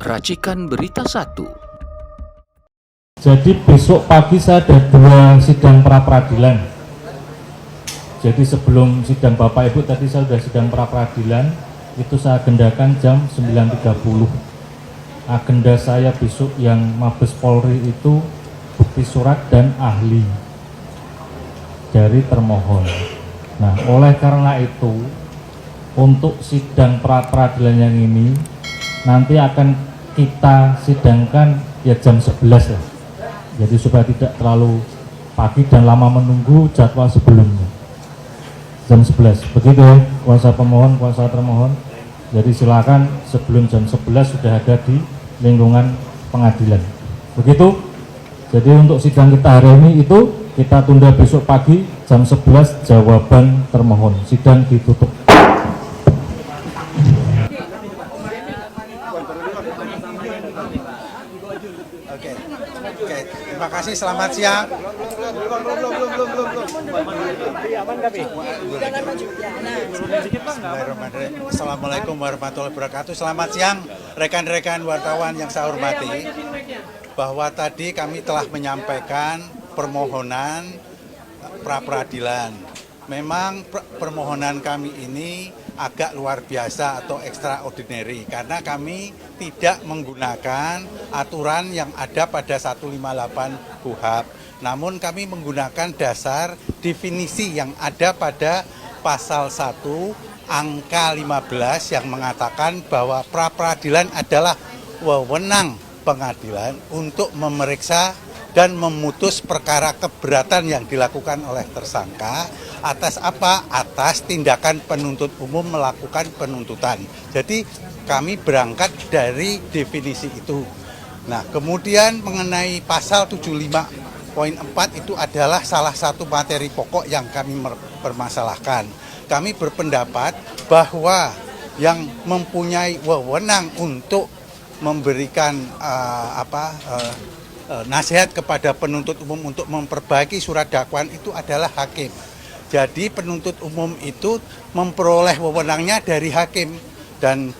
Racikan Berita 1. Jadi besok pagi saya ada 2 sidang pra-peradilan. Jadi sebelum sidang Bapak Ibu tadi saya sudah sidang pra-peradilan, itu saya agendakan jam 9.30. Agenda saya besok yang Mabes Polri itu bukti surat dan ahli dari termohon. Nah, oleh karena itu untuk sidang pra-peradilan yang ini nanti akan kita sidangkan ya jam 11 ya. Jadi supaya tidak terlalu pagi dan lama menunggu jadwal sebelumnya. Jam 11. Begitu ya, kuasa pemohon, kuasa termohon. Jadi silakan sebelum jam 11 sudah ada di lingkungan pengadilan. Begitu. Jadi untuk sidang kita hari ini itu kita tunda besok pagi jam 11 jawaban termohon. Sidang ditutup. Oke, terima kasih. Selamat siang. Assalamualaikum warahmatullahi wabarakatuh. Selamat siang rekan-rekan wartawan yang saya hormati. Bahwa tadi kami telah menyampaikan permohonan pra-peradilan. Memang permohonan kami ini agak luar biasa atau extraordinary karena kami tidak menggunakan aturan yang ada pada 158 KUHP. Namun kami menggunakan dasar definisi yang ada pada pasal 1 angka 15 yang mengatakan bahwa pra-peradilan adalah wewenang pengadilan untuk memeriksa dan memutus perkara keberatan yang dilakukan oleh tersangka atas apa? Atas tindakan penuntut umum melakukan penuntutan. Jadi kami berangkat dari definisi itu. Nah, kemudian mengenai pasal 75.4 itu adalah salah satu materi pokok yang kami permasalahkan. Kami berpendapat bahwa yang mempunyai wewenang untuk memberikan nasihat kepada penuntut umum untuk memperbaiki surat dakwaan itu adalah hakim. Jadi penuntut umum itu memperoleh wewenangnya dari hakim dan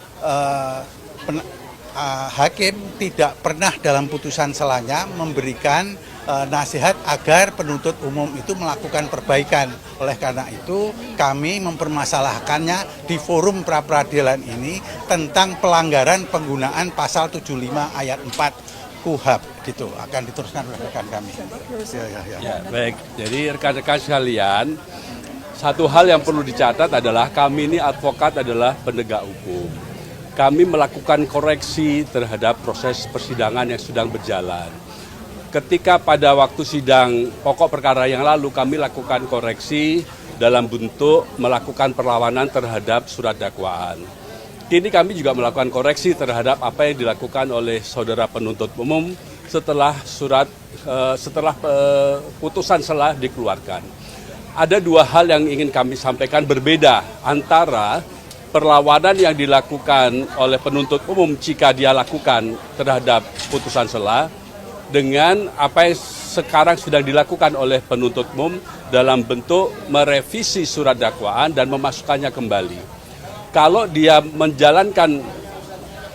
hakim tidak pernah dalam putusan selanya memberikan nasihat agar penuntut umum itu melakukan perbaikan. Oleh karena itu kami mempermasalahkannya di forum pra-peradilan ini tentang pelanggaran penggunaan pasal 75 ayat 4 KUHP gitu, akan diteruskan oleh rekan kami. Ya, baik. Jadi rekan-rekan sekalian, satu hal yang perlu dicatat adalah kami ini advokat adalah penegak hukum. Kami melakukan koreksi terhadap proses persidangan yang sedang berjalan. Ketika pada waktu sidang pokok perkara yang lalu kami lakukan koreksi dalam bentuk melakukan perlawanan terhadap surat dakwaan. Kini kami juga melakukan koreksi terhadap apa yang dilakukan oleh saudara penuntut umum setelah putusan selah dikeluarkan. Ada 2 hal yang ingin kami sampaikan berbeda antara perlawanan yang dilakukan oleh penuntut umum jika dia lakukan terhadap putusan selah dengan apa yang sekarang sedang dilakukan oleh penuntut umum dalam bentuk merevisi surat dakwaan dan memasukkannya kembali. Kalau dia menjalankan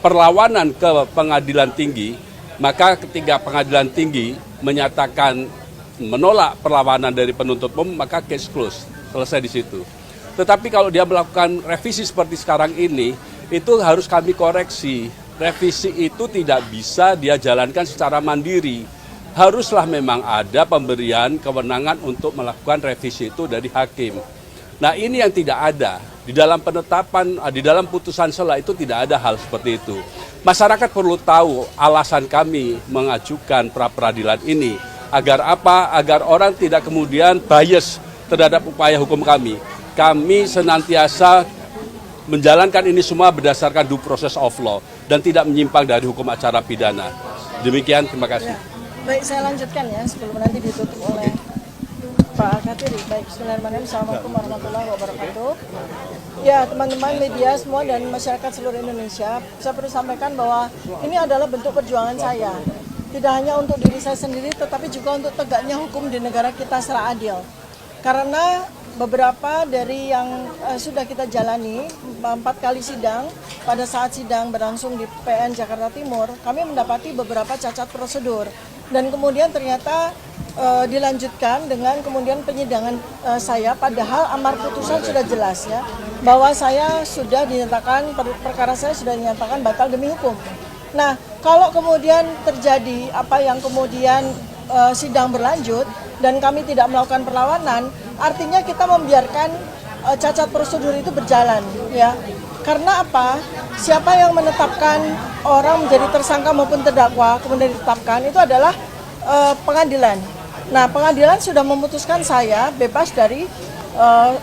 perlawanan ke pengadilan tinggi, maka ketika pengadilan tinggi menyatakan menolak perlawanan dari penuntut umum, maka case close, selesai di situ. Tetapi kalau dia melakukan revisi seperti sekarang ini, itu harus kami koreksi. Revisi itu tidak bisa dia jalankan secara mandiri. Haruslah memang ada pemberian kewenangan untuk melakukan revisi itu dari hakim. Nah, ini yang tidak ada. Di dalam penetapan, di dalam putusan selah itu tidak ada hal seperti itu. Masyarakat perlu tahu alasan kami mengajukan pra-peradilan ini. Agar apa? Agar orang tidak kemudian bias terhadap upaya hukum kami. Kami senantiasa menjalankan ini semua berdasarkan due process of law dan tidak menyimpang dari hukum acara pidana. Demikian, terima kasih. Baik, saya lanjutkan ya sebelum nanti ditutup oleh Pak Katiri. Baik, bismillahirrahmanirrahim. Assalamualaikum warahmatullahi wabarakatuh. Ya, teman-teman media semua dan masyarakat seluruh Indonesia, saya perlu sampaikan bahwa ini adalah bentuk perjuangan saya. Tidak hanya untuk diri saya sendiri, tetapi juga untuk tegaknya hukum di negara kita secara adil. Karena beberapa dari yang sudah kita jalani 4 kali sidang, pada saat sidang berlangsung di PN Jakarta Timur, kami mendapati beberapa cacat prosedur dan kemudian ternyata dilanjutkan dengan kemudian penyidangan saya, padahal amar putusan sudah jelas ya bahwa saya sudah dinyatakan, perkara saya sudah dinyatakan batal demi hukum. Nah, kalau kemudian terjadi apa yang kemudian sidang berlanjut dan kami tidak melakukan perlawanan, artinya kita membiarkan cacat prosedur itu berjalan, ya. Karena apa? Siapa yang menetapkan orang menjadi tersangka maupun terdakwa kemudian ditetapkan itu adalah pengadilan. Nah, pengadilan sudah memutuskan saya bebas dari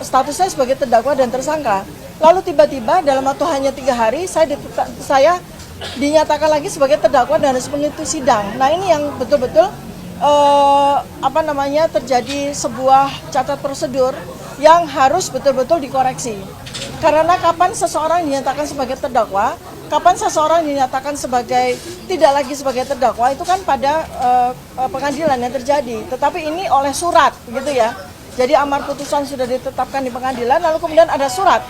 status saya sebagai terdakwa dan tersangka. Lalu tiba-tiba dalam waktu hanya 3 hari saya dinyatakan lagi sebagai terdakwa dan harus mengikuti sidang. Nah, ini yang betul-betul terjadi sebuah cacat prosedur yang harus betul-betul dikoreksi. Karena kapan seseorang dinyatakan sebagai terdakwa, kapan seseorang dinyatakan sebagai tidak lagi sebagai terdakwa itu kan pada pengadilan yang terjadi. Tetapi ini oleh surat, gitu ya. Jadi amar putusan sudah ditetapkan di pengadilan, lalu kemudian ada surat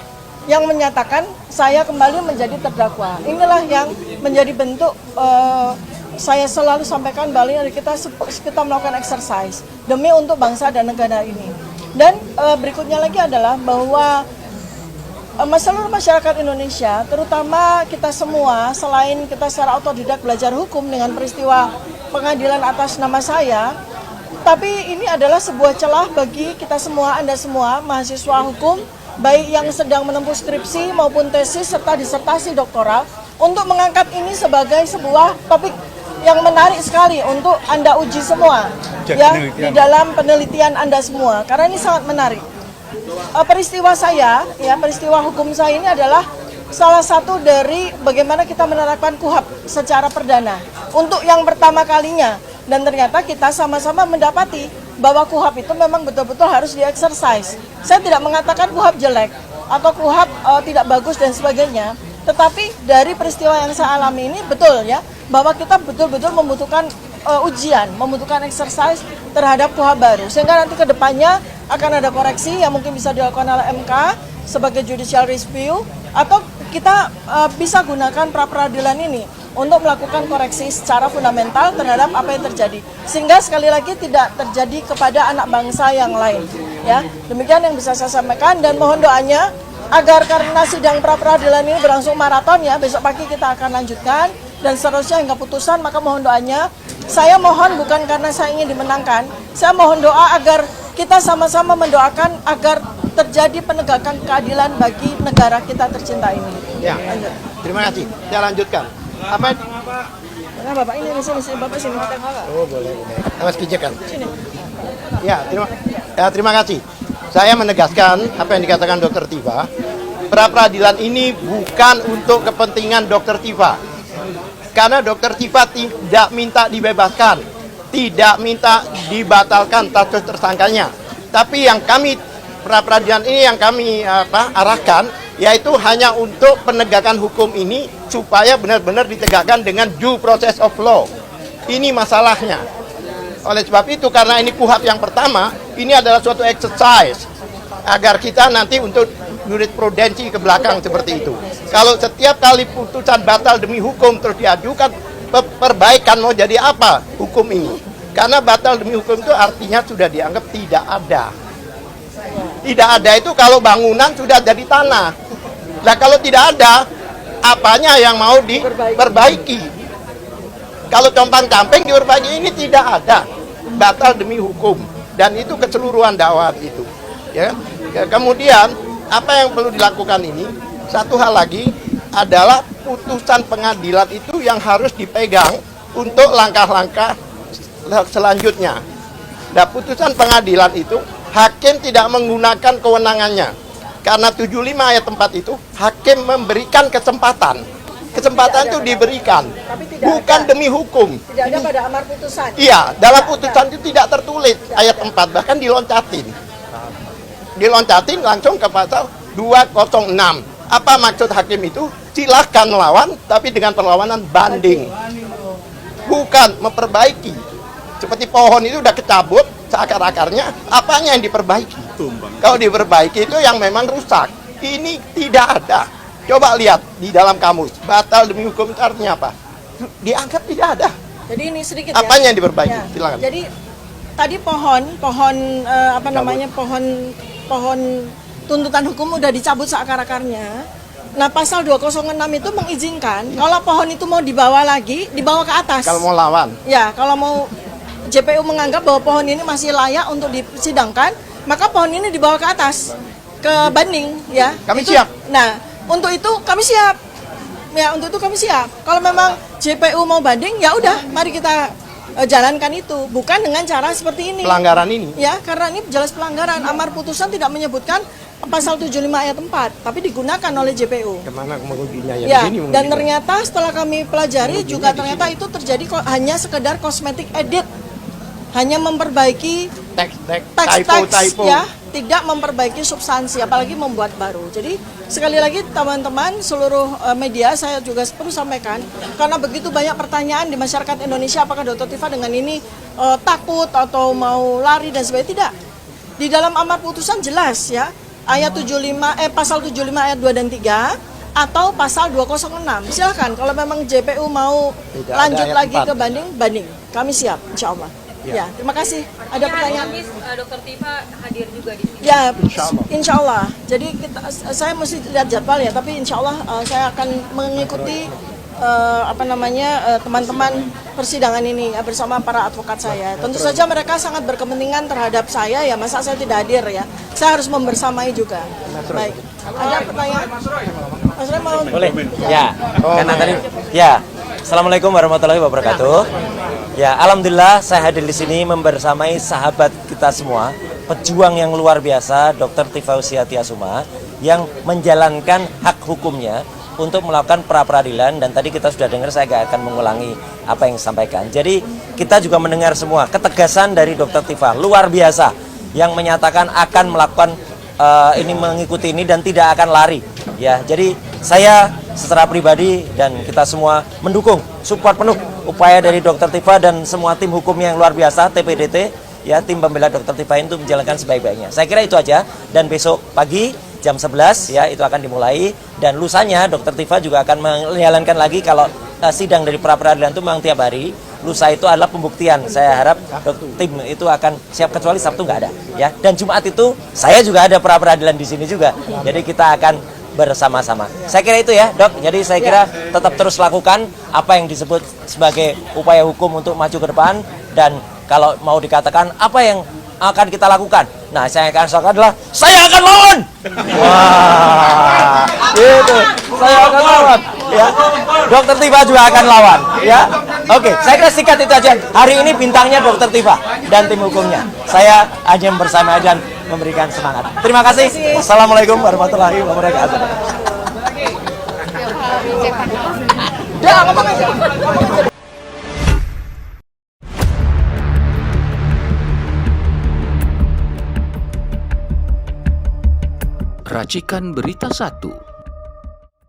yang menyatakan saya kembali menjadi terdakwa. Inilah yang menjadi bentuk saya selalu sampaikan balik kita melakukan exercise demi untuk bangsa dan negara ini. Dan berikutnya lagi adalah bahwa seluruh masyarakat Indonesia, terutama kita semua, selain kita secara otodidak belajar hukum dengan peristiwa pengadilan atas nama saya, tapi ini adalah sebuah celah bagi kita semua, Anda semua, mahasiswa hukum, baik yang sedang menempuh skripsi maupun tesis serta disertasi doktoral, untuk mengangkat ini sebagai sebuah topik yang menarik sekali untuk Anda uji semua ya di dalam penelitian Anda semua, karena ini sangat menarik. Peristiwa saya, ya peristiwa hukum saya ini adalah salah satu dari bagaimana kita menerapkan KUHP secara perdana untuk yang pertama kalinya, dan ternyata kita sama-sama mendapati bahwa KUHP itu memang betul-betul harus di-exercise. Saya tidak mengatakan KUHP jelek atau KUHP tidak bagus dan sebagainya, tetapi dari peristiwa yang saya alami ini betul ya, bahwa kita betul-betul membutuhkan ujian, membutuhkan exercise terhadap KUHP baru, sehingga nanti ke depannya akan ada koreksi yang mungkin bisa dilakukan oleh MK sebagai judicial review, atau kita bisa gunakan pra-peradilan ini untuk melakukan koreksi secara fundamental terhadap apa yang terjadi, sehingga sekali lagi tidak terjadi kepada anak bangsa yang lain. Ya, demikian yang bisa saya sampaikan, dan mohon doanya agar karena sidang pra-peradilan ini berlangsung maraton ya, besok pagi kita akan lanjutkan dan seterusnya hingga putusan, maka mohon doanya. Saya mohon bukan karena saya ingin dimenangkan, saya mohon doa agar kita sama-sama mendoakan agar terjadi penegakan keadilan bagi negara kita tercinta ini. Ya, terima kasih. Saya lanjutkan. Apa? Nah, Bapak ini di sini, Bapak sini. Oh, boleh. Awas pijakan. Sini. Ya, terima kasih. Saya menegaskan apa yang dikatakan Dr. Tifa. Pra-peradilan ini bukan untuk kepentingan Dr. Tifa. Karena Dr. Tifa tidak minta dibebaskan, tidak minta dibatalkan status tersangkanya. Tapi yang kami pra-peradilan ini yang kami arahkan yaitu hanya untuk penegakan hukum ini supaya benar-benar ditegakkan dengan due process of law. Ini masalahnya. Oleh sebab itu, karena ini KUHP yang pertama, ini adalah suatu exercise agar kita nanti untuk jurisprudensi ke belakang seperti itu. Kalau setiap kali putusan batal demi hukum terus diajukan, perbaikan mau jadi apa hukum ini? Karena batal demi hukum itu artinya sudah dianggap tidak ada. Tidak ada itu kalau bangunan sudah jadi tanah. Nah, kalau tidak ada, apanya yang mau diperbaiki? Kalau compang-camping diperbaiki, ini tidak ada. Batal demi hukum, dan itu keseluruhan dakwah itu. Ya. Kemudian apa yang perlu dilakukan ini? Satu hal lagi adalah putusan pengadilan itu yang harus dipegang untuk langkah-langkah selanjutnya. Nah, putusan pengadilan itu hakim tidak menggunakan kewenangannya. Karena 75 ayat 4 itu hakim memberikan kesempatan. Kesempatan itu diberikan, bukan demi hukum. Tidak ada pada amar putusan. Iya, dalam putusan itu tidak tertulis ayat 4, bahkan diloncatin. Diloncatin langsung ke pasal 206. Apa maksud hakim itu? Silahkan melawan, tapi dengan perlawanan banding. Bukan memperbaiki. Seperti pohon itu udah kecabut seakar-akarnya, apanya yang diperbaiki? Kalau diperbaiki itu yang memang rusak. Ini tidak ada. Coba lihat di dalam kamus. Batal demi hukum itu artinya apa? Dianggap tidak ada. Jadi ini sedikit Apanya yang diperbaiki? Ya. Silakan. Jadi tadi pohon tuntutan hukum udah dicabut seakar-akarnya. Nah, pasal 206 itu mengizinkan kalau pohon itu mau dibawa lagi, dibawa ke atas. Kalau mau lawan. Ya, kalau mau JPU menganggap bahwa pohon ini masih layak untuk disidangkan, maka pohon ini dibawa ke atas, ke banding, ya. Kami siap. Nah, untuk itu kami siap. Ya, untuk itu kami siap. Kalau memang JPU mau banding, ya udah, mari kita jalankan itu. Bukan dengan cara seperti ini. Pelanggaran ini. Ya, karena ini jelas pelanggaran. Amar putusan tidak menyebutkan pasal 75 ayat 4, tapi digunakan oleh JPU. Kemana mengujinya yang Ya, begini? dan ternyata setelah kami pelajari juga ternyata itu terjadi hanya sekedar cosmetic edit. Hanya memperbaiki teks ya, tidak memperbaiki substansi, apalagi membuat baru. Jadi sekali lagi teman-teman seluruh media saya juga perlu sampaikan, karena begitu banyak pertanyaan di masyarakat Indonesia, apakah Dr. Tifa dengan ini takut atau mau lari dan sebagainya. Tidak. Di dalam amar putusan jelas ya, ayat 75 pasal 75 ayat 2 dan 3 atau pasal 206. Silakan kalau memang JPU mau Tidak lanjut ada ayat lagi 4. ke banding. Kami siap insya Allah. Ya, terima kasih. Ada pertanyaan? Dr. Tifa hadir juga di sini. Ya, insya Allah. Jadi saya mesti lihat jadwal ya, tapi insya Allah saya akan mengikuti teman-teman persidangan ini bersama para advokat saya. Tentu saja mereka sangat berkepentingan terhadap saya ya, masa saya tidak hadir ya. Saya harus membersamai juga. Baik. Ada pertanyaan? Mas Roy mau? Boleh? Ya. Karena tadi ya. Assalamualaikum warahmatullahi wabarakatuh. Ya, alhamdulillah saya hadir di sini membersamai sahabat kita semua, pejuang yang luar biasa, Dr. Tifa Usiatiasuma, yang menjalankan hak hukumnya untuk melakukan pra-peradilan, dan tadi kita sudah dengar, saya gak akan mengulangi apa yang disampaikan. Jadi kita juga mendengar semua ketegasan dari Dr. Tifa luar biasa yang menyatakan akan melakukan mengikuti ini dan tidak akan lari. Ya, jadi saya secara pribadi dan kita semua mendukung, support penuh upaya dari Dr. Tifa dan semua tim hukum yang luar biasa, TPDT, ya, tim pembela Dr. Tifa itu menjalankan sebaik-baiknya. Saya kira itu aja, dan besok pagi jam 11 ya itu akan dimulai, dan lusanya Dr. Tifa juga akan menjalankan lagi. Kalau sidang dari pra-peradilan itu memang tiap hari, lusa itu adalah pembuktian. Saya harap tim itu akan siap, kecuali Sabtu nggak ada ya, dan Jumat itu saya juga ada pra-peradilan di sini juga, jadi kita akan bersama-sama. Saya kira itu ya, Dok. Jadi saya kira tetap terus lakukan apa yang disebut sebagai upaya hukum untuk maju ke depan, dan kalau mau dikatakan apa yang akan kita lakukan, nah saya akan lakukan adalah saya akan lawan. Wah, gitu. Saya akan lawan. Ya, Dr. Tifa juga akan lawan. Ya, oke. Saya kira singkat itu aja. Hari ini bintangnya Dr. Tifa dan tim hukumnya. Saya hanya bersama dan memberikan semangat. Terima kasih. Wassalamualaikum warahmatullahi wabarakatuh. Racikan Berita 1